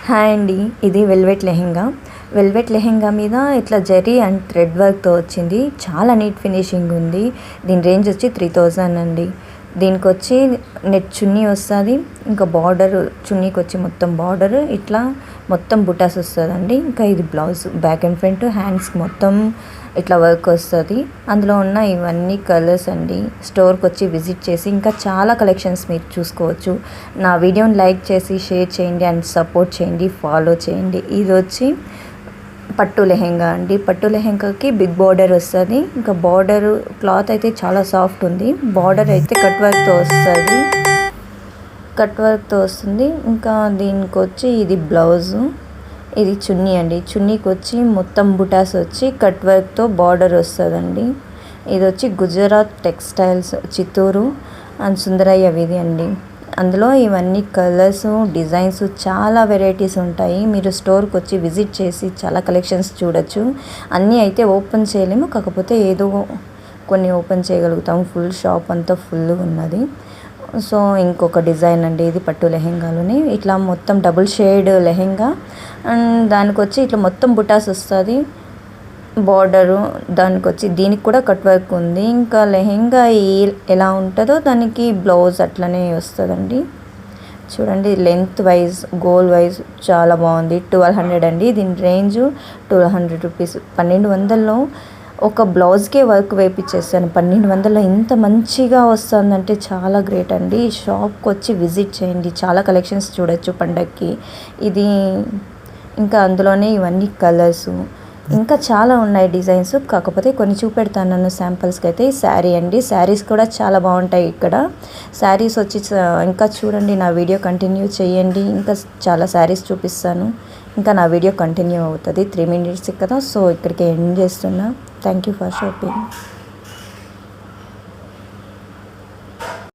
Hi అండి, ఇది velvet lehenga మీద ఇట్లా జరీ అండ్ థ్రెడ్ వర్క్తో వచ్చింది. చాలా నీట్ ఫినిషింగ్ ఉంది. దీని రేంజ్ వచ్చి 3000 అండి. దీనికి వచ్చి నెట్ చున్నీ వస్తుంది. ఇంకా బార్డర్ చున్నీకి వచ్చి మొత్తం బార్డర్ ఇట్లా మొత్తం బుటాస్ వస్తుందండి. ఇంకా ఇది blouse back and front hands మొత్తం ఇట్లా వర్క్ వస్తుంది. అందులో ఉన్న ఇవన్నీ కలర్స్ అండి. స్టోర్కి వచ్చి విజిట్ చేసి ఇంకా చాలా కలెక్షన్స్ మీరు చూసుకోవచ్చు. నా వీడియోని లైక్ చేసి షేర్ చేయండి అండ్ సపోర్ట్ చేయండి, ఫాలో చేయండి. ఇది వచ్చి పట్టు లెహెంగా అండి. పట్టు లెహెంగాకి బిగ్ బార్డర్ వస్తుంది. ఇంకా బార్డర్ క్లాత్ అయితే చాలా సాఫ్ట్ ఉంది. బార్డర్ అయితే కట్ వర్క్తో వస్తుంది. ఇంకా దీనికి వచ్చి ఇది బ్లౌజు, ఇది చున్నీ అండి. చున్నీకి వచ్చి మొత్తం బుటాస్ వచ్చి కట్ వర్క్తో బార్డర్ వస్తుందండి. ఇది వచ్చి గుజరాత్ టెక్స్టైల్స్ చిత్తూరు అండ్ సుందరయ్య వీధి అండి. అందులో ఇవన్నీ కలర్స్ డిజైన్స్ చాలా వెరైటీస్ ఉంటాయి. మీరు స్టోర్కి వచ్చి విజిట్ చేసి చాలా కలెక్షన్స్ చూడొచ్చు. అన్నీ అయితే ఓపెన్ చేయలేము, కాకపోతే ఏదో కొన్ని ఓపెన్ చేయగలుగుతాము. ఫుల్ షాప్ అంతా ఫుల్ ఉన్నది. సో ఇంకొక డిజైన్ అండి, ఇది పట్టు లెహెంగాలోనే ఇట్లా మొత్తం డబుల్ షేడ్ లెహెంగా అండ్ దానికి వచ్చి ఇట్లా మొత్తం బుటాస్ వస్తుంది. బార్డరు దానికి వచ్చి దీనికి కూడా కట్ వర్క్ ఉంది. ఇంకా లెహెంగా ఎలా ఉంటుందో దానికి బ్లౌజ్ అట్లనే వస్తుందండి. చూడండి, లెంత్ వైజ్ గోల్ వైజ్ చాలా బాగుంది. 1200 అండి. దీని రేంజ్ 1200 రూపీస్. 1200లో ఒక బ్లౌజ్కే వర్క్ వేయించేస్తాను. 1200లో ఇంత మంచిగా వస్తుందంటే చాలా గ్రేట్ అండి. షాప్కి వచ్చి విజిట్ చేయండి, చాలా కలెక్షన్స్ చూడొచ్చు పండగకి. ఇది ఇంకా అందులోనే ఇవన్నీ కలర్సు ఇంకా చాలా ఉన్నాయి డిజైన్స్, కాకపోతే కొన్ని చూపెడతాను నన్ను శాంపిల్స్కి. అయితే శారీ అండి. శారీస్ కూడా చాలా బాగుంటాయి ఇక్కడ. శారీస్ వచ్చి ఇంకా చూడండి, నా వీడియో కంటిన్యూ చేయండి. ఇంకా చాలా శారీస్ చూపిస్తాను. ఇంకా నా వీడియో కంటిన్యూ అవుతుంది. 3 minutes కదా, సో ఇక్కడికి ఎండ్ చేస్తున్నా. Thank you for shopping.